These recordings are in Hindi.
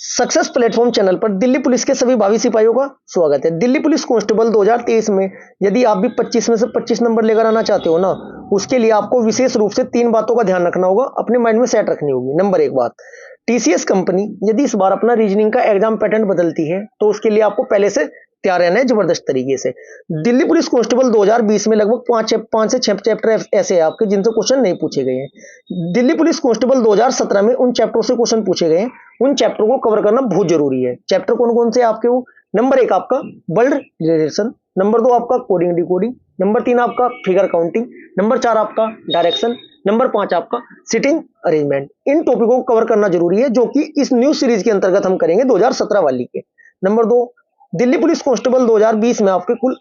सक्सेस प्लेटफॉर्म चैनल पर दिल्ली पुलिस के सभी भावी सिपाहियों का स्वागत है। दिल्ली पुलिस कांस्टेबल 2023 में यदि आप भी 25 में से 25 नंबर लेकर आना चाहते हो ना, उसके लिए आपको विशेष रूप से 3 बातों का ध्यान रखना होगा, अपने माइंड में सेट रखनी होगी। नंबर 1 बात, टीसीएस कंपनी यदि इस बार अपना रीजनिंग का एग्जाम पैटर्न बदलती है तो उसके लिए आपको पहले से तैयार रहना है जबरदस्त तरीके से। दिल्ली पुलिस कांस्टेबल 2020 में लगभग 5 से 6 चैप्टर ऐसे हैं आपके जिनसे क्वेश्चन नहीं पूछे गए हैं। दिल्ली पुलिस कांस्टेबल 2017 में उन चैप्टरों से क्वेश्चन पूछे गए हैं, उन चैप्टरों को कवर करना बहुत जरूरी है। चैप्टर कौन कौन से आपके वो, नंबर 1 आपका वर्ल्ड रिलेशन, नंबर 2 आपका कोडिंग डिकोडिंग, नंबर 3 आपका फिगर काउंटिंग, नंबर 4 आपका डायरेक्शन, नंबर 5 आपका सिटिंग अरेंजमेंट। इन टॉपिकों को कवर करना जरूरी है जो कि इस न्यू सीरीज के अंतर्गत हम करेंगे 2017 वाली के। नंबर 2, दिल्ली पुलिस कांस्टेबल 2020 में आपके कुल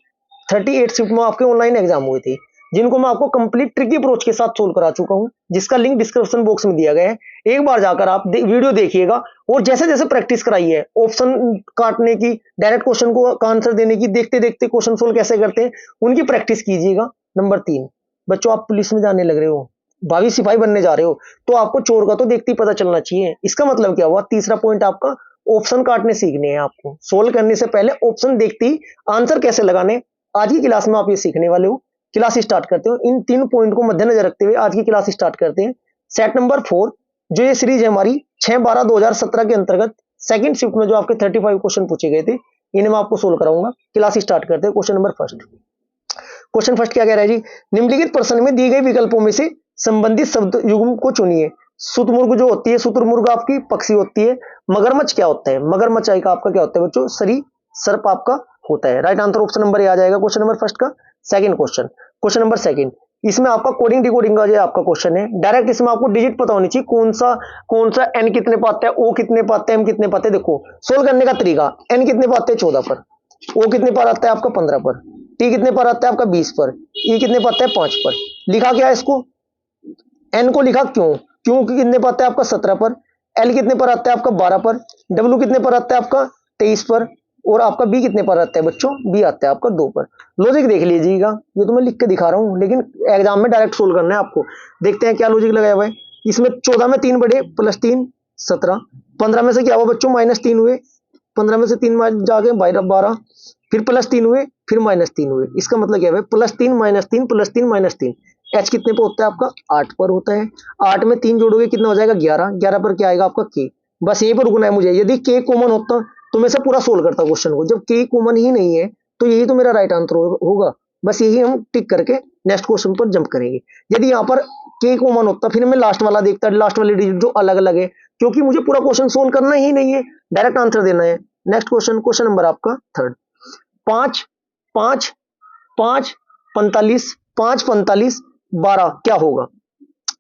38 शिफ्ट में आपके ऑनलाइन एग्जाम हुए थे, जिनको मैं आपको कंप्लीट ट्रिकी अप्रोच के साथ सोल्व करा चुका हूं, जिसका लिंक डिस्क्रिप्शन बॉक्स में दिया गया है। एक बार जाकर आप वीडियो देखिएगा और जैसे जैसे प्रैक्टिस कराई है, ऑप्शन काटने की, डायरेक्ट क्वेश्चन को आंसर देने की, देखते देखते क्वेश्चन सोल्व कैसे करते हैं उनकी प्रैक्टिस कीजिएगा। नंबर 3, बच्चों आप पुलिस में जाने लग रहे हो, भावी सिपाही बनने जा रहे हो, तो आपको चोर का तो देखते ही पता चलना चाहिए। इसका मतलब क्या हुआ? तीसरा पॉइंट आपका ऑप्शन काटने सीखने हैं। आपको सोल्व करने से पहले ऑप्शन देखते ही आंसर कैसे लगाने, आज की क्लास में आप ये सीखने वाले हो। क्लास स्टार्ट करते हो, इन 3 पॉइंट को मद्देनजर रखते हुए आज की क्लास स्टार्ट करते हैं। सेट नंबर 4, जो ये सीरीज है हमारी 6/12/2017 के अंतर्गत सेकंड शिफ्ट में जो आपके 35 क्वेश्चन पूछे गए थे, इन्हें मैं आपको सोल्व कराऊंगा। क्लास स्टार्ट करते हैं। Question number first, question first क्या कह रहा है जी? निम्नलिखित प्रश्न में दिए गए विकल्पों में से संबंधित शब्द युग्म को चुनिए। शुतुरमुर्ग जो होती है, शुतुरमुर्ग आपकी पक्षी होती है। मगरमच्छ क्या होता है? मगरमच्छ का आपका क्या होता है बच्चों? सर्प आपका होता है। Right answer option number A आ जाएगा क्वेश्चन नंबर फर्स्ट का। Second question, question number second, इसमें आपका कोडिंग डिकोडिंग का जो आपका क्वेश्चन है, डायरेक्ट इसमें आपको डिजिट पता होनी चाहिए, कौन सा एन कितने पाते हैं, ओ कितने पाते हैं, एम कितने पाते हैं। देखो सोल्व करने का तरीका, एन कितने पाते हैं 14 पर, ओ कितने पर आता है आपका 15 पर, टी कितने पर आता है आपका 20 पर, ई कितने पाते हैं 5 पर। लिखा क्या है इसको? एन को लिखा क्यों? क्यों कितने पर आता है आपका 17 पर, एल कितने पर आता है आपका 12 पर, डब्ल्यू कितने पर आता है आपका 23 पर, और आपका बी कितने पर आता है बच्चों? बी आता है आपका 2 पर। लॉजिक देख लीजिएगा, ये तो मैं लिख के दिखा रहा हूं, लेकिन एग्जाम में डायरेक्ट सोल्व करना है आपको। देखते हैं क्या लॉजिक लगाया हुआ है। इसमें 14 में 3 बढ़े प्लस 3 17, 15 में से क्या हुआ बच्चों? -3 हुए, 15 में से 3 जाके 12, फिर +3 हुए, फिर -3 हुए। इसका मतलब क्या है? +3 -3 +3 -3। एच कितने पर होता है आपका? 8 पर होता है। 8 में 3 जोड़ोगे कितना हो जाएगा? 11। 11 पर क्या आएगा आपका? के। बस यहीं पर रुकना है मुझे। यदि के कॉमन होता तो मैं से पूरा सोल्व करता क्वेश्चन को। जब के कॉमन ही नहीं है तो यही तो मेरा राइट आंसर होगा। बस यही हम टिक करके नेक्स्ट क्वेश्चन पर जंप करेंगे। यदि यहाँ पर के कॉमन होता फिर मैं लास्ट वाला देखता, लास्ट वाली डिजिट जो अलग अलग है, क्योंकि मुझे पूरा क्वेश्चन सोल्व करना ही नहीं है, डायरेक्ट आंसर देना है। नेक्स्ट क्वेश्चन, क्वेश्चन नंबर आपका थर्ड, 5 5 5 45 5 45 12 क्या होगा?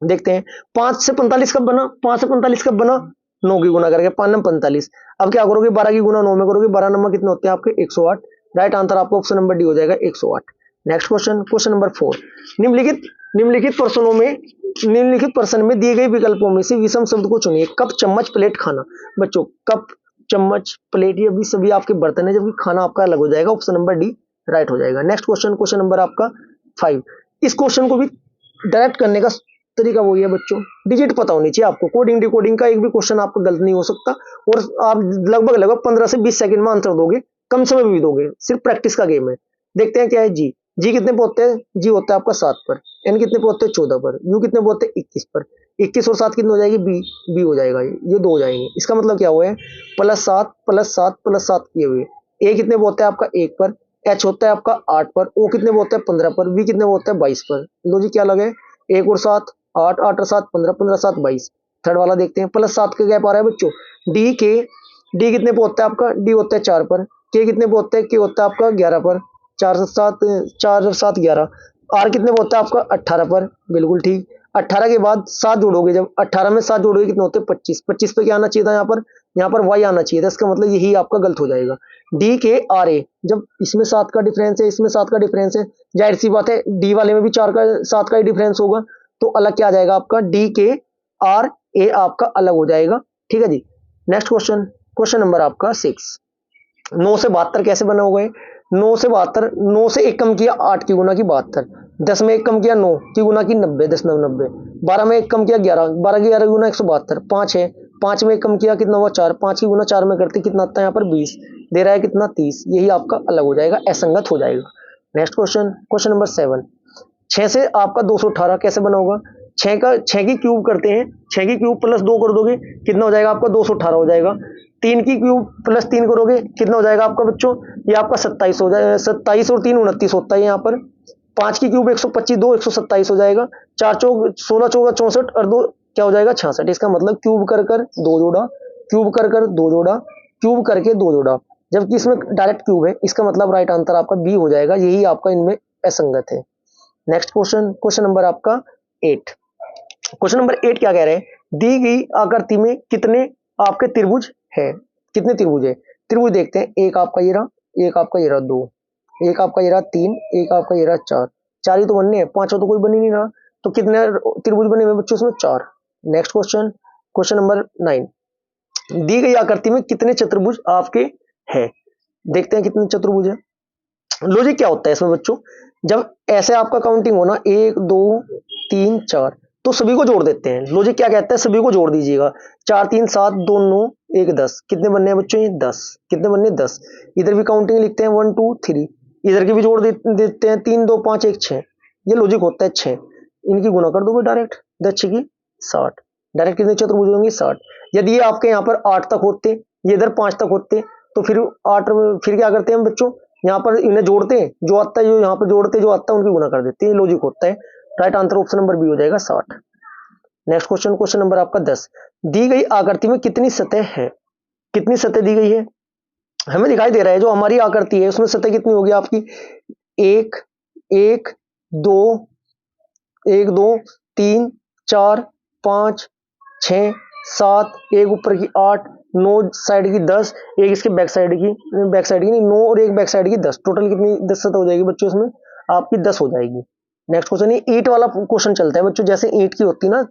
देखते हैं। 5 से 45 कब बना? 5 से 45 कब बना? 9 की गुना करके 5 9 45। अब क्या करोगे? 12 की गुना 9 में करोगे, 12 नंबर कितने होते हैं आपके? 108। राइट आंसर आपका ऑप्शन नंबर डी हो जाएगा 108। नेक्स्ट क्वेश्चन, क्वेश्चन नंबर 4, निम्नलिखित प्रश्न में दिए गए विकल्पों में से विषम शब्द को चुनिए। कप चम्मच प्लेट खाना। बच्चों कप चम्मच प्लेट ये भी सभी आपके बर्तन है, जबकि खाना आपका अलग हो जाएगा। ऑप्शन नंबर डी राइट हो जाएगा। नेक्स्ट क्वेश्चन, क्वेश्चन नंबर आपका 5, इस क्वेश्चन को भी डायरेक्ट करने का तरीका वही है बच्चों, डिजिट पता होनी चाहिए आपको। कोडिंग डिकोडिंग का एक भी क्वेश्चन आपका गलत नहीं हो सकता, और आप लगभग 15 से 20 सेकंड में आंसर दोगे, कम समय में भी दोगे। सिर्फ प्रैक्टिस का गेम है। देखते हैं क्या है। जी कितने पे होते हैं? जी होता है आपका 7 पर। एन कितने पे होते हैं? 14 पर। यू कितने पे होते हैं? 21 पर। 21 और 7 कितने हो जाएगी? बी हो जाएगा, ये 2 हो जाएंगे। इसका मतलब क्या हुआ है? +7 +7 +7 किए हुए। ए कितने पे होता है आपका? 1 पर। एच होता है आपका 8 पर। ओ कितने पे होता है? 15 पर। वी कितने पे होता है? 22 पर। लो जी क्या लगे? 1 और 7 8 8 और 7 15 15 7 22। थर्ड वाला देखते हैं। +7 का गैप आ रहा है बच्चों। डी कितने पे होता है आपका? डी होता है 4 पर। के कितने पे होता है? के होता है आपका 11 पर। 4 और 7 11। आर कितने पे होता है आपका? 18 पर। बिल्कुल ठीक। 18 के बाद 7 जोड़ोगे, जब 18 में 7 जोड़ोगे कितने होते हैं? 25। 25 पे क्या आना चाहिए था? यहाँ पर वाई आना चाहिए था। इसका मतलब यही आपका गलत हो जाएगा। डी के आर ए, जब इसमें 7 का डिफरेंस है, इसमें 7 का डिफरेंस है, जाहिर सी बात है डी वाले में भी 7 का ही डिफरेंस होगा, तो अलग क्या आ जाएगा आपका? डी के आर ए आपका अलग हो जाएगा। ठीक है जी। नेक्स्ट क्वेश्चन, क्वेश्चन नंबर आपका 6, 9 से 72 कैसे बने हो गए? 9 से 72, 9 से 1 कम किया 8 की गुना की 72, 10 में 1 कम किया 9 की गुना की 90, 10 9 90, 12 में 1 कम किया 11, 12 की 11 गुना 172, 5 है 5 में कम किया कितना हुआ 4, 5 की गुना 4 में करते कितना आता है यहाँ पर 20, दे रहा है कितना 30, यही आपका अलग हो जाएगा, असंगत हो जाएगा। नेक्स्ट क्वेश्चन, क्वेश्चन नंबर 7, 6 से आपका 218 कैसे बना होगा? 6 की क्यूब करते हैं, 6 की क्यूब प्लस 2 कर दोगे कितना हो जाएगा आपका 218 हो जाएगा। 3 की क्यूब प्लस 3 करोगे कितना हो जाएगा आपका बच्चों? ये आपका 27 हो जाएगा, 27 और 3 29 होता है यहाँ पर। 5 की क्यूब 125, 2 127 हो जाएगा। 4 चौक 16 चौका 64 और 2 क्या हो जाएगा 66। इसका मतलब क्यूब कर 2 जोड़ा, क्यूब कर 2 जोड़ा, क्यूब करके 2 जोड़ा, जबकि इसमें डायरेक्ट क्यूब है, इसका मतलब राइट आंसर आपका बी हो जाएगा, यही आपका इनमें असंगत है। नेक्स्ट क्वेश्चन, क्वेश्चन नंबर आपका 8, क्वेश्चन नंबर 8 क्या कह रहे हैं? दी गई आकृति में कितने आपके त्रिभुज है? कितने त्रिभुज है? त्रिभुज देखते हैं, एक आपका ये रहा, एक आपका ये रहा 2, एक आपका ये रहा 3, एक आपका ये रहा 4, 4 ही तो बनने हैं, 5वां तो कोई बन ही नहीं रहा, तो कितने त्रिभुज बने हुए बच्चों इसमें? 4। नेक्स्ट क्वेश्चन, क्वेश्चन नंबर 9, दी गई आकृति में कितने चतुर्भुज आपके है? देखते हैं कितने चतुर्भुज है। लॉजिक क्या होता है इसमें बच्चों? जब ऐसे आपका काउंटिंग हो ना 1 2 3 4, तो सभी को जोड़ देते हैं। लॉजिक क्या कहता है? सभी को जोड़ दीजिएगा। 4 3 7 2 9 1 10, कितने बनने हैं बच्चों? ये 10, कितने बनने? 10। इधर भी काउंटिंग लिखते हैं 1 2 3, इधर की भी जोड़ देते हैं 3 2 5 1 6, ये लॉजिक होता है 6। इनकी गुना कर दोगे डायरेक्ट, 10 की 60, डायरेक्ट कितने चतुर्भुज होंगे? 60। यदि ये आपके यहाँ पर 8 तक होते, ये इधर 5 तक होते, तो फिर 8 फिर क्या करते हैं हम बच्चों? यहाँ पर इन्हें जोड़ते हैं, जो आता है जो यहाँ पर जोड़ते जो आता है उनकी गुना कर देते हैं, लॉजिक होता है। Right answer option number B हो जाएगा 60। नेक्स्ट क्वेश्चन, क्वेश्चन नंबर आपका 10, दी गई आकृति में कितनी सतह है? कितनी सतह दी गई है? हमें दिखाई दे रहा है जो हमारी आकृति है उसमें सतह कितनी होगी आपकी? 1 1 2 1 2 3 4 5 6 7, एक ऊपर की 8, 9 साइड की 10, एक इसके बैक साइड की नहीं 9 और एक बैक साइड की 10, टोटल कितनी 10 सतह हो जाएगी बच्चों इसमें आपकी 10 हो जाएगी। नेक्स्ट क्वेश्चन, ये ईंट वाला क्वेश्चन चलता है बच्चों, जैसे ईंट की होती ना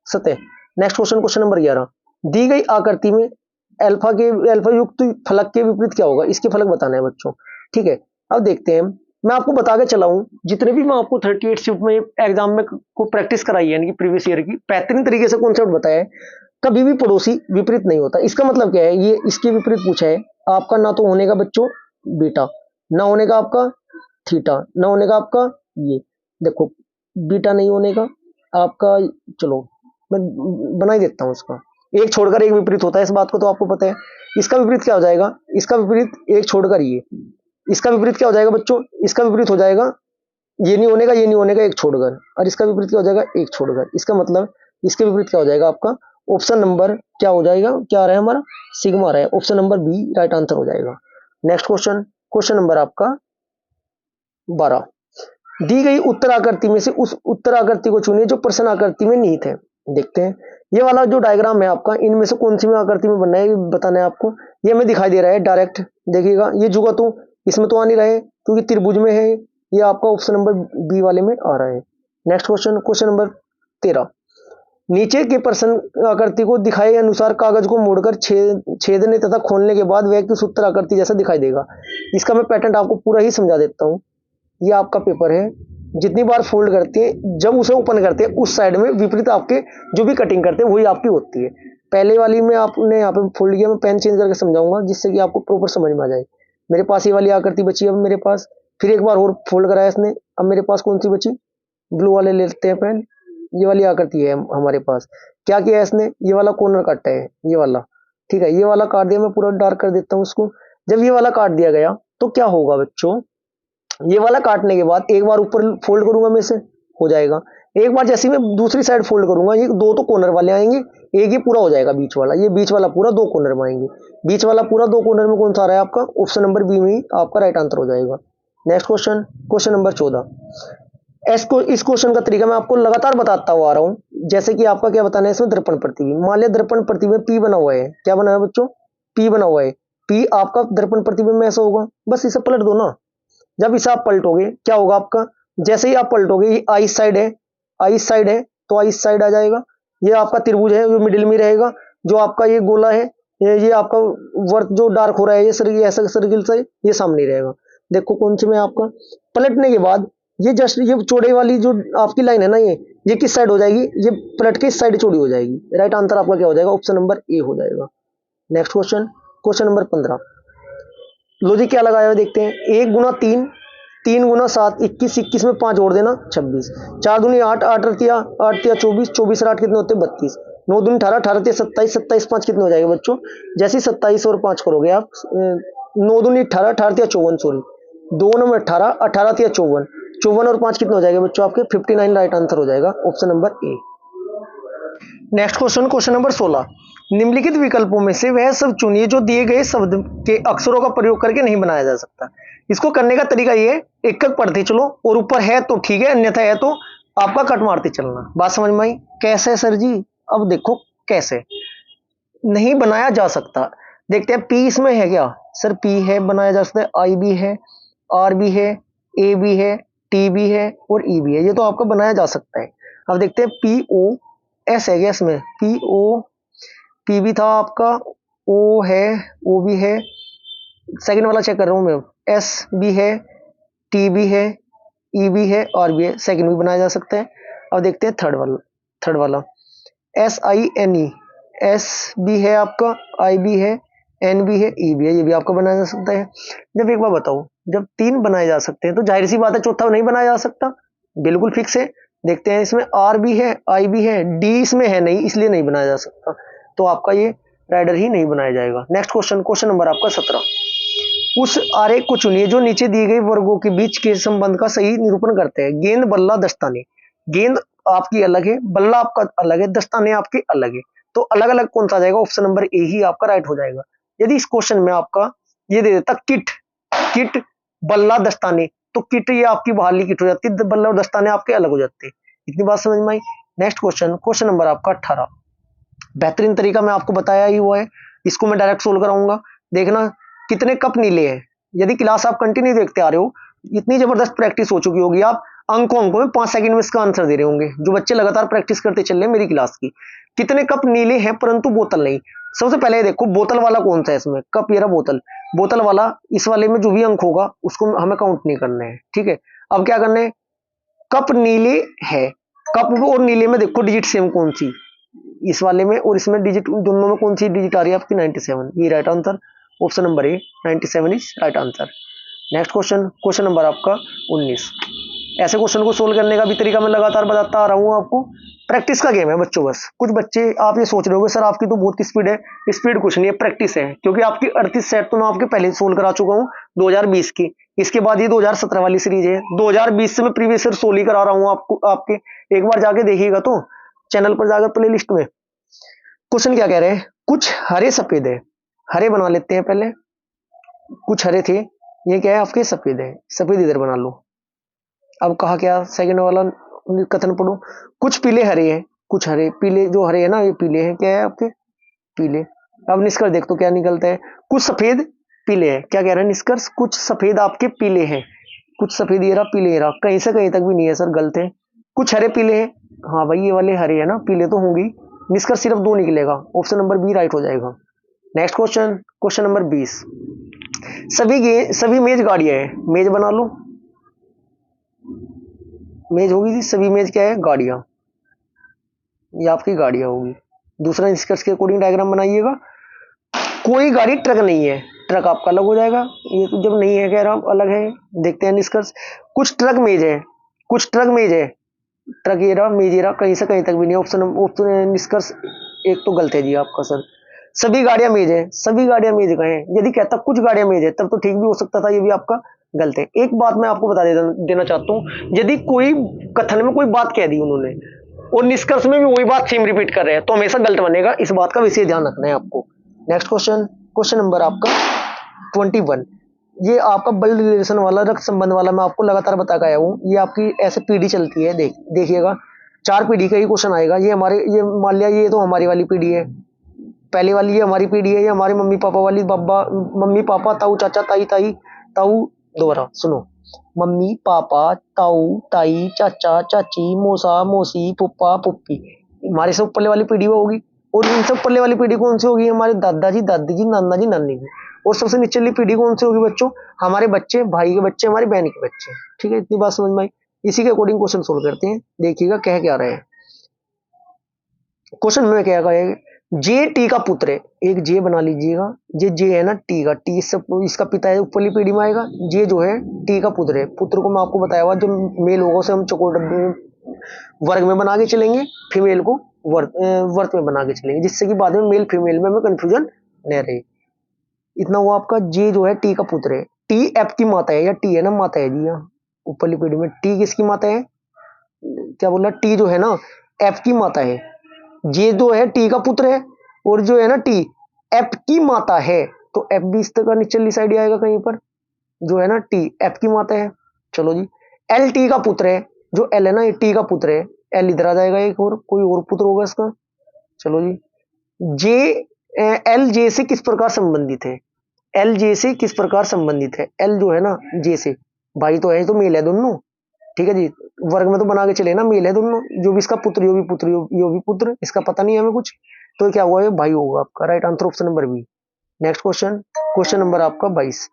सतह। नेक्स्ट क्वेश्चन, क्वेश्चन नंबर 11, दी गई आकृति में अल्फा युक्त फलक के विपरीत क्या होगा? इसके फलक बताना है बच्चों, ठीक है। अब देखते हैं, मैं आपको बता के चला हूं, जितने भी मैं आपको 38 शिफ्ट में एग्जाम में को प्रैक्टिस कराई है, यानी कि प्रीवियस ईयर की बेहतरीन तरीके से कॉन्सेप्ट बताया है, कभी भी पड़ोसी विपरीत नहीं होता। इसका मतलब क्या है? ये इसके विपरीत पूछा है आपका, ना तो होने का बच्चों बीटा, ना होने का आपका थीटा, ना होने का आपका ये देखो बीटा, नहीं होने का आपका, चलो मैं बना ही देता हूं उसका, एक छोड़कर एक विपरीत होता है, इस बात को तो आपको पता है। इसका विपरीत क्या हो जाएगा? इसका विपरीत एक छोड़कर ये, इसका विपरीत क्या हो जाएगा बच्चों? इसका विपरीत हो जाएगा ये नहीं होने का, ये नहीं होने का, एक छोड़कर, और इसका विपरीत क्या हो जाएगा? एक छोड़कर। इसका मतलब इसके विपरीत क्या हो जाएगा आपका? ऑप्शन नंबर क्या हो जाएगा? क्या आ रहा है हमारा? सिग्मा आ रहा है, option number B right answer हो जाएगा। नेक्स्ट क्वेश्चन, क्वेश्चन नंबर आपका 12, दी गई उत्तर आकृति में से उस उत्तर आकृति को चुनिए जो प्रश्न आकृति में निहित है। देखते हैं, ये वाला जो डायग्राम है आपका, इनमें से कौन सी में आकृति में बनना है ये बताना है आपको। ये हमें दिखाई दे रहा है डायरेक्ट, देखिएगा ये जुगा तो इसमें तो आ नहीं रहा है क्योंकि त्रिभुज में है, ये आपका ऑप्शन नंबर बी वाले में आ रहा है। नेक्स्ट क्वेश्चन, क्वेश्चन नंबर 13, नीचे के प्रश्न आकृति को दिखाए अनुसार कागज को मोड़कर छेदने तथा खोलने के बाद वह किस उत्तर आकृति जैसा दिखाई देगा। इसका मैं पैटर्न आपको पूरा ही समझा देता हूँ। ये आपका पेपर है, जितनी बार फोल्ड करते हैं, जब उसे ओपन करते हैं उस साइड में विपरीत आपके जो भी कटिंग करते हैं वही आपकी होती है। पहले वाली में आपने यहाँ पे फोल्ड किया, मैं पेन चेंज करके समझाऊंगा जिससे कि आपको प्रॉपर समझ में आ जाए। मेरे पास ये वाली आकृति बची है अब मेरे पास, फिर एक बार और फोल्ड कराया इसने, अब मेरे पास कौन सी बची? ब्लू वाले लेते हैं पेन, ये वाली आकृति है हमारे पास। क्या किया इसने? ये वाला कॉर्नर काटा है, ये वाला, ठीक है, ये वाला काट दिया, मैं पूरा डार्क कर देता हूँ उसको। जब ये वाला काट दिया गया तो क्या होगा बच्चों? ये वाला काटने के बाद एक बार ऊपर फोल्ड करूंगा मैं इसे, हो जाएगा। एक बार जैसे मैं दूसरी साइड फोल्ड करूंगा, ये दो तो कॉर्नर वाले आएंगे, एक ये पूरा हो जाएगा बीच वाला, ये बीच वाला पूरा दो कॉर्नर में आएंगे। बीच वाला पूरा दो कॉर्नर में कौन सा आ रहा है आपका? ऑप्शन नंबर बी में ही आपका राइट आंसर हो जाएगा। नेक्स्ट क्वेश्चन, क्वेश्चन नंबर 14, इस क्वेश्चन का तरीका मैं आपको लगातार बताता हुआ आ रहा हूं। जैसे कि आपका क्या बताना है इसमें? दर्पण प्रतिबिंब। मान लिया दर्पण प्रतिबिंब पी बना हुआ है, क्या बना है बच्चों? पी बना हुआ है। पी आपका दर्पण प्रतिबिंब में ऐसा होगा, बस इसे पलट दो ना। जब इसे आप पलटोगे क्या होगा आपका? जैसे ही आप पलटोगे, ये आई साइड है, आई साइड है तो आई साइड आ जाएगा। ये आपका त्रिभुज है, ये मिडिल में रहेगा। जो आपका ये गोला है, ये आपका वर्त जो डार्क हो रहा है, ये सर्किल ऐसा सर्किल से ये सामने रहेगा। देखो कौन से में आपका पलटने के बाद ये जस्ट ये चौड़े वाली जो आपकी लाइन है ना, ये किस साइड हो जाएगी, ये पलट के इस साइड चौड़ी हो जाएगी। राइट आंसर आपका क्या हो जाएगा, ऑप्शन नंबर ए हो जाएगा। Next question, question number 15। Logic क्या लगाया हुआ देखते हैं। 1 गुना 3, 3 गुना 7 21, 21 में 5 जोड़ देना 26, 4 दूनी 8, 8 रतिया 24, 24 और 8 कितने होते हैं 32, 9 दूनी 18, 18 रतिया 27, 27 5 कितने हो जाएगा बच्चों, जैसे 27 और 5 करोगे आप 9 दूनी 18, 18 रतिया 54, सॉरी 2 नंबर 18, 18 रतिया 54, 54 और 5 कितने हो जाएगा बच्चों आपके 59। राइट आंसर हो जाएगा ऑप्शन नंबर ए। Next question, question number 16। निम्नलिखित विकल्पों में से वह सब चुनिए जो दिए गए शब्द के अक्षरों का प्रयोग करके नहीं बनाया जा सकता। इसको करने का तरीका ये, एक एक पढ़ते चलो और ऊपर है तो ठीक है, अन्यथा है तो आपका कट मारते चलना। बात समझ में आई? कैसे सर जी? अब देखो कैसे नहीं बनाया जा सकता। देखते हैं पी इसमें है क्या सर, पी है बनाया जा सकता है, आई भी है, आर भी है, ए भी है, टी भी है और ई भी है, ये तो आपका बनाया जा सकता है। अब देखते हैं पी ओ एस है क्या इसमें, पी ओ, पी भी था आपका, ओ है, ओ भी है, सेकंड वाला चेक कर रहा हूं मैं, एस भी है, टी भी है, ई भी है, आर भी है, सेकंड भी बनाया जा सकता है। अब देखते हैं थर्ड वाला S I N E, S भी है आपका, आई भी है, एन भी है, ई भी है, ये भी आपका बनाया जा सकता है। जब एक बार बताओ, जब 3 बनाए जा सकते हैं तो जाहिर सी बात है चौथा नहीं बनाया जा सकता, बिल्कुल फिक्स है। देखते हैं इसमें आर भी है, आई भी है, डी इसमें है नहीं, इसलिए नहीं बनाया जा सकता, तो आपका ये राइडर ही नहीं बनाया जाएगा। नेक्स्ट क्वेश्चन, क्वेश्चन नंबर आपका 17। उस आरेख को चुनिए जो नीचे दिए गए वर्गों के बीच के संबंध का सही निरूपण करते हैं। गेंद, बल्ला, दस्ताने। गेंद आपकी अलग है, बल्ला आपका अलग है, दस्ताने आपके अलग है, तो अलग अलग कौन सा आ जाएगा, ऑप्शन नंबर ए ही आपका राइट हो जाएगा। यदि इस क्वेश्चन में आपका ये दे देता किट, किट बल्ला दस्ताने, तो किट ये आपकी बाहरली किट हो जाती है, बल्ला और दस्ताने आपके अलग हो जाते हैं। इतनी बात समझ में आई? नेक्स्ट क्वेश्चन, क्वेश्चन नंबर आपका 18। बेहतरीन तरीका मैं आपको बताया ही हुआ है, इसको मैं डायरेक्ट सोल्व कराऊंगा। देखना कितने कप नीले हैं। यदि क्लास आप कंटिन्यू देखते आ रहे हो, इतनी जबरदस्त प्रैक्टिस हो चुकी होगी, आप अंकों में 5 सेकंड में इसका आंसर दे रहे होंगे, जो बच्चे लगातार प्रैक्टिस करते चल रहे हैं मेरी क्लास की। कितने कप नीले हैं परंतु बोतल नहीं। सबसे पहले देखो बोतल वाला कौन सा है इसमें, कप, ये रहा बोतल, बोतल वाला, इस वाले में जो भी अंक होगा उसको हमें काउंट नहीं करना है, ठीक है। अब क्या करना है, कप नीले है, कप और नीले में देखो डिजिट सेम कौन सी, इस वाले में और इसमें डिजिट, दोनों में कौन सी डिजिट आ रही है आपकी 97, ये right answer option number A, 97 is right answer. Next question, question number आपका 19। ऐसे क्वेश्चन को सोल्व करने का भी तरीका मैं लगातार बताता आ रहा हूँ आपको, प्रैक्टिस का गेम है बच्चों। बस कुछ बच्चे आप ये सोच रहे होगे सर आपकी तो बहुत स्पीड है, स्पीड कुछ नहीं है, प्रैक्टिस है, क्योंकि आपकी 38 सेट तो मैं आपके पहले सोल्व करा चुका हूँ 2020 की, इसके बाद ये 2017 वाली सीरीज है। 2020 से मैं प्रीवियस ईयर सोल्व ही करा रहा हूँ आपको, आपके एक बार जाके देखिएगा तो चैनल पर जाकर प्ले लिस्ट में। क्वेश्चन क्या कह रहे हैं, कुछ हरे सफेद है, हरे बना लेते हैं पहले, कुछ हरे थे, ये क्या है आपके सफेद है, सफेद इधर बना लो। अब कहा क्या, सेकंड वाला कथन पढ़ो, कुछ पीले हरे हैं, कुछ हरे पीले, जो हरे है ना ये पीले हैं, क्या है आपके पीले। अब निष्कर्ष देख तो क्या निकलता है, कुछ सफेद पीले हैं, क्या कह रहे हैं निष्कर्ष, कुछ सफेद आपके पीले हैं, कुछ सफेद ये रहा, पीले ये रहा, कहीं से कहीं तक भी नहीं है सर, गलत है। कुछ हरे पीले हैं, हाँ भाई ये वाले हरे है ना, पीले तो होंगी, निष्कर्ष सिर्फ 2 निकलेगा, ऑप्शन नंबर बी राइट हो जाएगा। Next question, question number 20। सभी मेज गाड़ियां हैं, मेज बना लो, मेज होगी जी, सभी मेज क्या है गाड़ियां, ये आपकी गाड़ियां होगी। दूसरा निष्कर्ष के अकॉर्डिंग डायग्राम बनाइएगा। कोई गाड़ी ट्रक नहीं है, ट्रक आपका अलग हो जाएगा, ये तो जब नहीं है कह रहा हूं अलग है। देखते हैं निष्कर्ष, कुछ ट्रक मेज है, कुछ ट्रक मेज है, ट्रक ये रहा, मेज ये रहा, कहीं से कहीं तक भी नहीं, ऑप्शन निष्कर्ष एक तो गलत है जी आपका सर। सभी गाड़ियां मेज है, सभी गाड़ियां मेज का है, यदि कहता कुछ गाड़ियां मेज है तब तो ठीक भी हो सकता था, ये भी आपका गलत है। एक बात मैं आपको बता देना चाहता हूं, यदि कोई कथन में कोई बात कह दी उन्होंने और निष्कर्ष में भी वही बात सेम रिपीट कर रहे हैं तो हमेशा गलत बनेगा, इस बात का विशेष ध्यान रखना है आपको। नेक्स्ट क्वेश्चन, क्वेश्चन नंबर आपका 21। ये आपका ब्लड रिलेशन वाला, रक्त संबंध वाला मैं आपको लगातार बता के आया हूँ, ये आपकी ऐसे पीढ़ी चलती है, देखिएगा 4 पीढ़ी का ही क्वेश्चन आएगा। ये हमारे, ये मान लिया ये तो हमारी वाली पीढ़ी है, पहले वाली ये हमारी पीढ़ी है, ये हमारे मम्मी पापा वाली, बाबा मम्मी पापा, ताऊ चाचा ताई ताई ताऊ, दोबारा सुनो, मम्मी पापा ताऊ ताई चाचा चाची मौसा मौसी पुप्पा पुप्पी, हमारे सब पल्ले वाली पीढ़ी होगी। और इन सब पल्ले वाली पीढ़ी कौन सी होगी, हमारे दादाजी दादी जी नाना जी नानी जी। और सबसे निचली पीढ़ी कौन सी होगी बच्चों, हमारे बच्चे, भाई के बच्चे, हमारी बहन के बच्चे, ठीक है। इतनी बात समझ में आई। इसी के अकॉर्डिंग क्वेश्चन सोल्व करते हैं। देखिएगा कह क्या रहे हैं क्वेश्चन में, क्या कहेगा, जे टी का पुत्र है। एक जे बना लीजिएगा, जे है ना टी का, टी इसका पिता है, ऊपरली पीढ़ी में आएगा। जे जो है टी का पुत्र है। पुत्र को मैं आपको बताया हुआ, जो मेल होगा उसे हम चौकोर वर्ग में बना के चलेंगे, फीमेल को वर्त में बना के चलेंगे, जिससे कि बाद में मेल फीमेल में हमें कंफ्यूजन न रहे। इतना हुआ आपका। जे जो है टी का पुत्र है। टी एफ की माता है, या टी है ना माता है जी, यहाँ ऊपरली पीढ़ी में टी किसकी माता है, क्या बोला, टी जो है ना एफ की माता है। जे जो है टी का पुत्र है, और जो है ना टी एफ की माता है, तो एफ भी इस तरह निचली साइड आएगा कहीं पर, जो है ना टी एफ की माता है। चलो जी, एल टी का पुत्र है। जो एल है ना ये टी का पुत्र है, एल इधर आ जाएगा, एक और कोई और पुत्र होगा इसका। चलो जी, जे एल जे से किस प्रकार संबंधित है, एल जे से किस प्रकार संबंधित है। एल जो है ना जे से, भाई तो है, तो मेल है दोनों, ठीक है जी, वर्ग में तो बना के चले ना, मेल है दोनों, जो भी इसका पुत्र यो भी पुत्र यो भी पुत्र, इसका पता नहीं है हमें कुछ, तो क्या हुआ, ये भाई होगा आपका। Right answer option number B. Next question, question number आपका 22।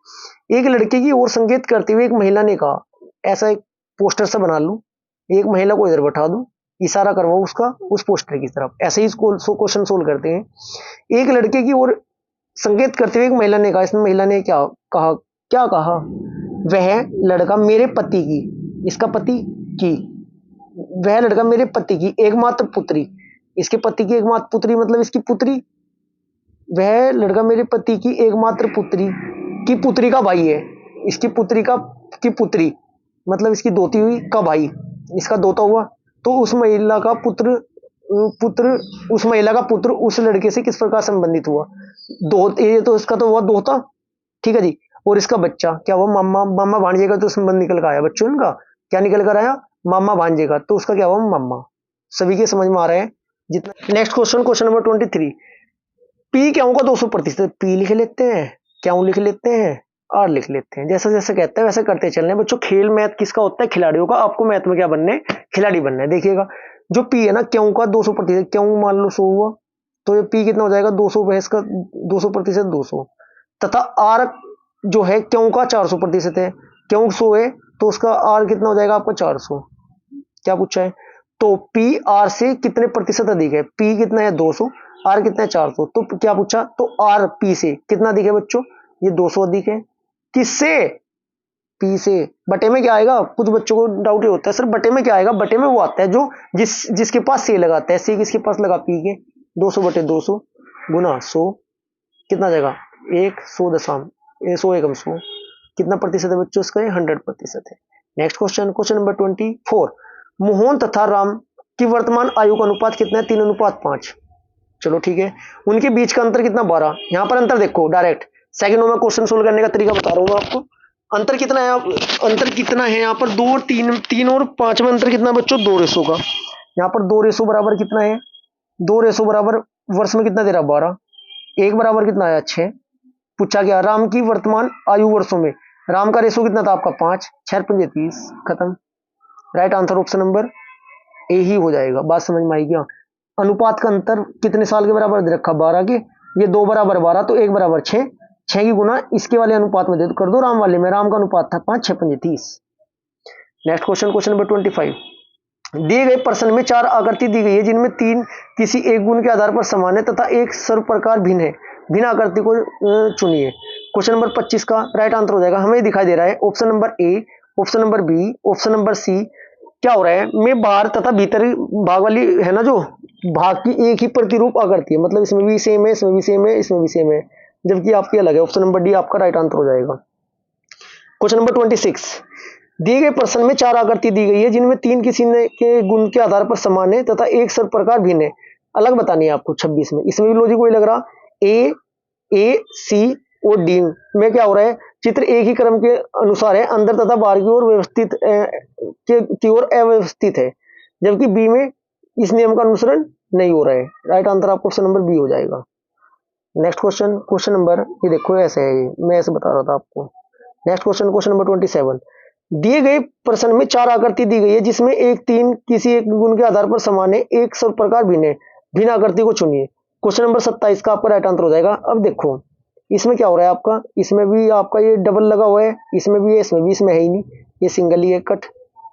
एक लड़के की ओर संकेत करते हुए एक महिला ने कहा, ऐसा एक पोस्टर सा बना लूं, एक महिला को इधर बैठा दूं, इशारा करवाओ उसका उस पोस्टर की तरफ, ऐसे ही क्वेश्चन सोल्व करते हैं। एक लड़के की ओर संकेत करते हुए एक महिला ने कहा, इसमें महिला ने क्या कहा, क्या कहा, वह लड़का मेरे पति की, इसका पति की, वह लड़का मेरे पति की एकमात्र पुत्री, इसके पति की एकमात्र पुत्री मतलब इसकी पुत्री, वह लड़का मेरे पति की एकमात्र पुत्री की पुत्री का भाई है, इसकी पुत्री का की पुत्री मतलब इसकी दोती हुई का भाई, इसका दोता हुआ। तो उस महिला का पुत्र उस महिला का पुत्र उस लड़के से किस प्रकार संबंधित हुआ, दो, ये तो इसका तो हुआ दोता, ठीक है जी, और इसका बच्चा क्या हुआ, मामा, मामा भांजे का तो संबंध निकल कर आया, बच्चों इनका क्या निकल कर आया, मामा भांजे का, तो उसका क्या हुआ, मामा। सभी के समझ में आ रहे हैं जितना। Next question, question number 23। P क्या होगा 200%, पी लिख लेते हैं, क्या लिख लेते हैं, आर लिख लेते हैं, जैसा जैसा कहता है वैसा करते चलने बच्चों। खेल मैथ किसका होता है, खिलाड़ियों का। आपको मैथ में क्या बनना है, खिलाड़ी बनना है। देखिएगा जो पी है ना क्यों का 200%, क्यों मान लो 100 हुआ, तो ये पी कितना हो जाएगा 200, भैंस का 200% 200, तथा आर जो है क्यों का 400% है, क्यों 100 है तो उसका आर कितना हो जाएगा आपका 400। क्या पूछा है, तो पी आर से कितने प्रतिशत अधिक है, पी कितना है 200, आर कितना है 400, तो क्या पूछा, तो आर पी से कितना अधिक है बच्चों, ये 200 अधिक है। किससे, पी से। बटे में क्या आएगा, कुछ बच्चों को डाउट ही होता है सर बटे में क्या आएगा, बटे में वो आता है जो जिसके पास से लगाता है, सी किसके पास लगा, पी के, 200 बटे 200 गुना 100 कितना जाएगा 100 एकम 100 कितना प्रतिशत है बच्चों इसका, 100% है। Next question, question number 24। Mohan तथा राम की वर्तमान आयु का अनुपात कितना है, 3:5। चलो ठीक है, उनके बीच का अंतर कितना, 12। यहां पर अंतर देखो डायरेक्ट सेकंडों में क्वेश्चन सोल्व करने का तरीका बता रहा हूं आपको। अंतर कितना है, अंतर कितना है यहाँ पर, 2 और 3 और 5 में अंतर कितना बच्चों, 2 रेशो का। यहाँ पर 2 रेशो बराबर कितना है, 2 रेशो बराबर वर्ष में कितना दे रहा, 12, 1 बराबर कितना आया 6। पूछा गया राम की वर्तमान आयु वर्षों में, राम का रेशो कितना था आपका 5, 6 × 5 = 30, खत्म। Right answer option number A ही हो जाएगा। बात समझ में आई क्या, अनुपात का अंतर कितने साल के बराबर दे रखा, 12 के, ये 2 बराबर 12 तो 1 बराबर 6, 6 की गुना इसके वाले अनुपात में दे कर दो, राम वाले में, राम का अनुपात था 5, 6 × 5 = 30। Next question, question number 25। दिए गए प्रश्न में 4 आकृति दी गई है जिनमें 3 किसी एक गुण के आधार पर समान है तथा एक सर्व प्रकार भिन्न है, भिन्न आकृति को चुनिए। क्वेश्चन नंबर 25 का राइट आंसर हो जाएगा, हमें दिखाई दे रहा है option number A, option number B, option number C. क्या हो रहा है, मैं बाहर तथा भीतर भाग वाली है ना, जो भाग की एक ही प्रतिरूप आकृति है, मतलब इसमें भी सेम है, इसमें भी सेम है, इसमें भी सेम है, जबकि आपकी अलग है। ऑप्शन नंबर डी आपका राइट आंसर हो जाएगा। Question number 26। दिए गए प्रश्न में 4 आकृति दी गई है जिनमें 3 किसी के गुण के आधार पर समान है तथा एक सर्व प्रकार भिन्न है, अलग बतानी है आपको। 26 में इसमें भी लॉजिक वही लग रहा, ए सी और डी में क्या हो रहा है, चित्र एक ही क्रम के अनुसार है, अंदर तथा बाहर की ओर व्यवस्थित की ओर अव्यवस्थित है, जबकि बी में इस नियम का अनुसरण नहीं हो रहा है। राइट आंसर आपको ऑप्शन नंबर बी हो जाएगा। नेक्स्ट क्वेश्चन, क्वेश्चन नंबर, ये देखो ऐसे है, ये मैं ऐसे बता रहा था आपको। Next question, question number 27। दिए गए प्रश्न में 4 आकृति दी गई है जिसमें 3 किसी एक गुण के आधार पर समान है, एक सर्व प्रकार भिन्न है, भिन्न आकृति को चुनिए। क्वेश्चन नंबर 27 का आपका राइट आंसर हो जाएगा। अब देखो इसमें क्या हो रहा है आपका, इसमें भी आपका ये डबल लगा हुआ है, इसमें भी है, इसमें भी, इसमें है ही नहीं, ये सिंगल ही है कट,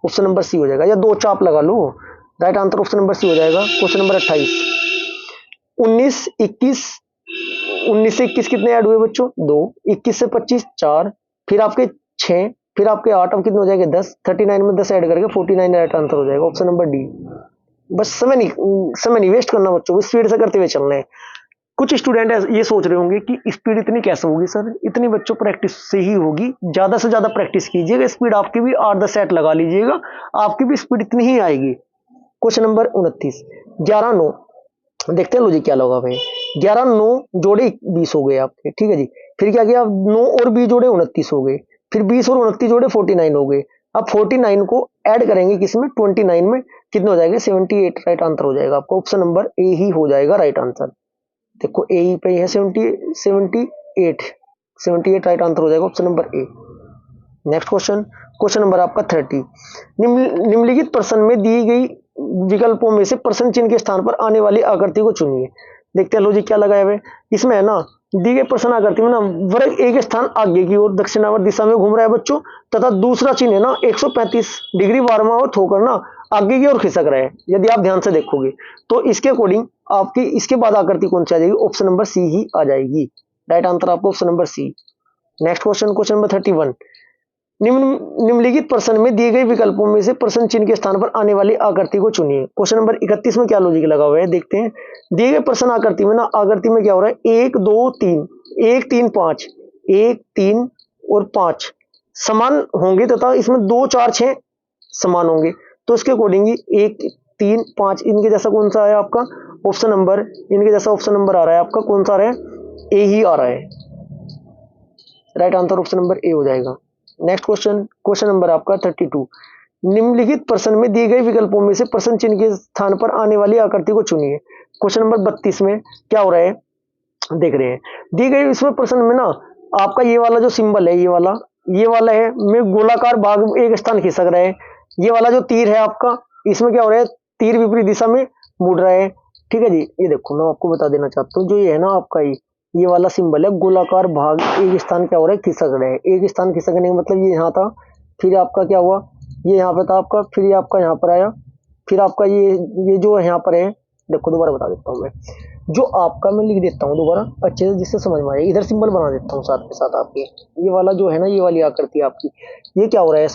ऑप्शन नंबर सी हो जाएगा, या 2 चाप लगा लो। Right answer option number C हो जाएगा। क्वेश्चन नंबर 28, 19 21, 19 से 21 कितने ऐड हुए बच्चों? 2, 21 से 25 4, फिर आपके 6, फिर आपके 8, अब कितने हो जाएंगे? 10, 39 में 10 ऐड करके 49 राइट आंसर हो जाएगा, ऑप्शन नंबर डी। बस समय नहीं वेस्ट करना बच्चों, स्पीड से करते हुए चलना है। कुछ स्टूडेंट ये सोच रहे होंगे कि स्पीड इतनी कैसे होगी सर? इतनी बच्चों प्रैक्टिस से ही होगी, ज्यादा से ज्यादा प्रैक्टिस कीजिएगा, स्पीड आपकी भी 8-10 सेट लगा लीजिएगा, आपकी भी स्पीड इतनी ही आएगी। क्वेश्चन नंबर 29, 11 9, देखते हैं लॉजिक क्या लगा भाई। 11 9 जोड़े 20 हो गए आपके, ठीक है जी। फिर क्या किया? 9 और 20 जोड़े 29 हो गए, फिर 20 और 29 जोड़े 49 हो गए। अब 49 को ऐड करेंगे किसमें? 29 में, कितने हो जाएंगे? 78 राइट आंसर हो जाएगा आपका, ऑप्शन नंबर ए ही हो जाएगा राइट आंसर। देखो ए ही पे है 78 राइट आंसर हो जाएगा, ऑप्शन नंबर ए। नेक्स्ट क्वेश्चन, क्वेश्चन नंबर आपका 30, निम्नलिखित प्रश्न में दी गई विकल्पों में से प्रश्न चिन्ह के स्थान पर आने वाली आकृति को चुनिए। देखते हैं लॉजिक क्या लगाया हुआ है इसमें, है ना। दी गई प्रश्न आकृति में ना वर्ग एक स्थान आगे की ओर दक्षिणावर्त दिशा में घूम रहा है बच्चों, तथा दूसरा चिन्ह है ना 135 डिग्री वार्मावर्त होकर ना आगे की ओर खिसक रहा है। यदि आप ध्यान से देखोगे तो इसके अकॉर्डिंग आपकी इसके बाद आकृति कौन सी आ जाएगी? ऑप्शन नंबर सी ही आ जाएगी, राइट आंसर आपको option number C. Next question, question number 31, निम्नलिखित प्रश्न में दिए गए विकल्पों में से प्रश्न चिन्ह के स्थान पर आने वाली आकृति को चुनिए। क्वेश्चन नंबर 31 में क्या लॉजिक लगा हुआ है देखते हैं। दिए गए प्रश्न आकृति में ना आकृति में क्या हो रहा है? 1 2 3, 1 3 5, 1 3 और 5 समान होंगे, तथा इसमें 2 4 6 समान होंगे। तो इसके अकॉर्डिंग 1 3 5 इनके जैसा कौन सा है आपका? ऑप्शन नंबर, इनके जैसा ऑप्शन नंबर आ रहा है आपका, कौन सा आ रहा है? ए ही आ रहा है, राइट आंसर ऑप्शन नंबर ए हो जाएगा। नेक्स्ट क्वेश्चन, क्वेश्चन नंबर आपका 32, निम्नलिखित प्रश्न में दिए गए विकल्पों में से प्रश्न चिन्ह के स्थान पर आने वाली आकृति को चुनिए। क्वेश्चन नंबर 32 में क्या हो रहा है देख रहे हैं। दी गई इसमें प्रश्न में ना आपका ये वाला जो सिंबल है, ये वाला है में गोलाकार भाग एक स्थान खिसक रहा है। ये वाला जो तीर है आपका, इसमें क्या हो रहा है? तीर विपरीत दिशा में मुड़ रहा है, ठीक है जी। ये देखो मैं आपको बता देना चाहता हूँ, जो ये है ना आपका ये वाला सिंबल है, गोलाकार भाग एक स्थान क्या हो रहा है? खिसक रहा है। एक स्थान खिसकने का मतलब ये यहाँ था, फिर आपका क्या हुआ? ये यहाँ पे था आपका, फिर ये आपका यहाँ पर आया, फिर आपका ये जो यहाँ पर है, देखो दोबारा बता देता हूँ मैं, जो आपका मैं लिख देता हूँ दोबारा अच्छे से जिससे समझ में आए। इधर सिंबल बना देता हूँ साथ के साथ आपके, ये वाला जो है ना, ये वाली आकृति आपकी, ये क्या हो रहा है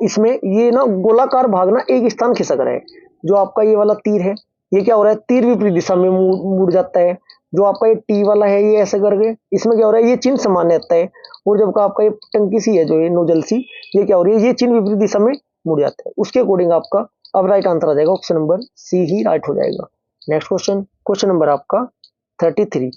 इसमें ये ना गोलाकार भाग ना एक स्थान खिसक रहा है। जो आपका ये वाला तीर है, ये क्या हो रहा है? तीर विपरीत दिशा में मुड़ जाता है। जो आपका ये टी वाला है, ये ऐसे करके इसमें क्या हो रहा है? ये चिन्ह समान रहता है। और जब का आपका ये टंकी सी है, जो ये नोजल सी, ये क्या हो रही है? ये चिन्ह विपरीत दिशा में मुड़ जाता है। उसके अकॉर्डिंग आपका अब राइट आंसर आ जाएगा, ऑप्शन नंबर सी ही राइट हो जाएगा। नेक्स्ट क्वेश्चन, क्वेश्चन नंबर आपका 33,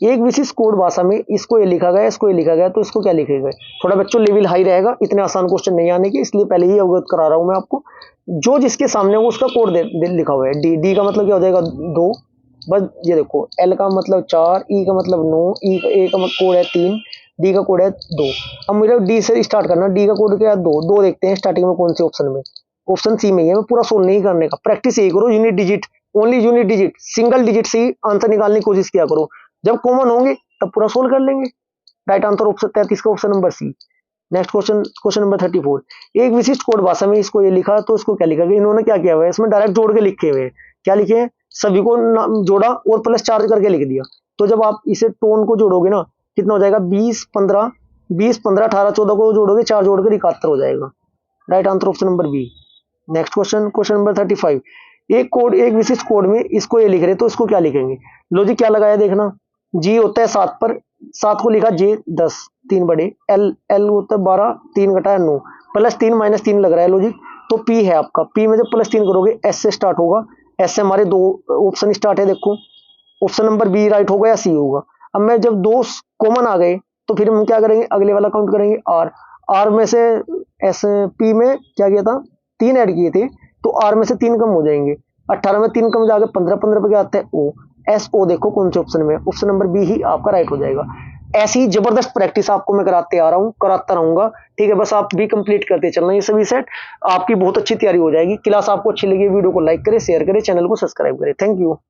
एक विशिष्ट कोड भाषा में इसको ये लिखा गया, इसको ये लिखा गया, तो इसको क्या लिखेगा? थोड़ा बच्चों लेवल हाई रहेगा, इतने आसान क्वेश्चन नहीं आने के, इसलिए पहले ही अवगत करा रहा हूं मैं आपको। जो जिसके सामने हो उसका कोड लिखा हुआ है। डी का मतलब क्या हो जाएगा? 2, बस ये देखो। एल का मतलब 4, ई का मतलब 9, ए का कोड है 3, डी का कोड है 2। अब मुझे डी से स्टार्ट करना। डी का कोड क्या है? 2 देखते हैं स्टार्टिंग में कौन से ऑप्शन में। ऑप्शन सी में ही है। मैं पूरा सोल्व नहीं करने का, प्रैक्टिस यही करो, unit digit, only unit digit, single digit से ही आंसर निकालने की कोशिश किया करो। जब कॉमन होंगे तब पूरा सोल्व कर लेंगे। राइट आंसर ऑप्शन 33 का option number C. Next question, question number 34, एक विशिष्ट कोड भाषा में इसको ये लिखा, तो इसको क्या लिखा गया? इन्होंने क्या किया हुआ है इसमें? डायरेक्ट जोड़ के लिखे हुए हैं। क्या लिखे हैं? सभी को जोड़ा और प्लस 4 करके लिख दिया। तो जब आप इसे टोन को जोड़ोगे ना, कितना हो जाएगा? 20 15 18 14 को जोड़ोगे, 4 जोड़कर 71 हो जाएगा। Right answer option number B. Next question, question number 35, एक विशिष्ट कोड में इसको ये लिख रहे, तो इसको क्या लिखेंगे? लॉजिक क्या लगाया देखना। जी होता है 7 पर, 7 को लिखा जे 10, 3 बड़े, एल होता है 12, 3 घटाया 9, प्लस 3 माइनस 3 लग रहा है लॉजिक। तो पी है आपका, पी में जब प्लस 3 करोगे एस से स्टार्ट होगा। एस से हमारे 2 ऑप्शन स्टार्ट है, देखो ऑप्शन नंबर बी राइट होगा या सी होगा। अब मैं जब 2 कॉमन आ गए तो फिर हम क्या करेंगे? अगले वाला काउंट करेंगे आर में से एस, पी में क्या किया था? 3 ऐड किए थे, तो आर में से 3 कम हो जाएंगे। 18 में 3 कम जाके 15 पे क्या आता है? ओ, एस ओ देखो कौन से ऑप्शन में, ऑप्शन नंबर बी ही आपका राइट हो जाएगा। ऐसी जबरदस्त प्रैक्टिस आपको मैं कराते आ रहा हूँ, कराता रहूंगा, ठीक है। बस आप भी कंप्लीट करते चलना ये सभी सेट, आपकी बहुत अच्छी तैयारी हो जाएगी। क्लास आपको अच्छी लगी, वीडियो को लाइक करें, शेयर करें, चैनल को सब्सक्राइब करें। Thank you.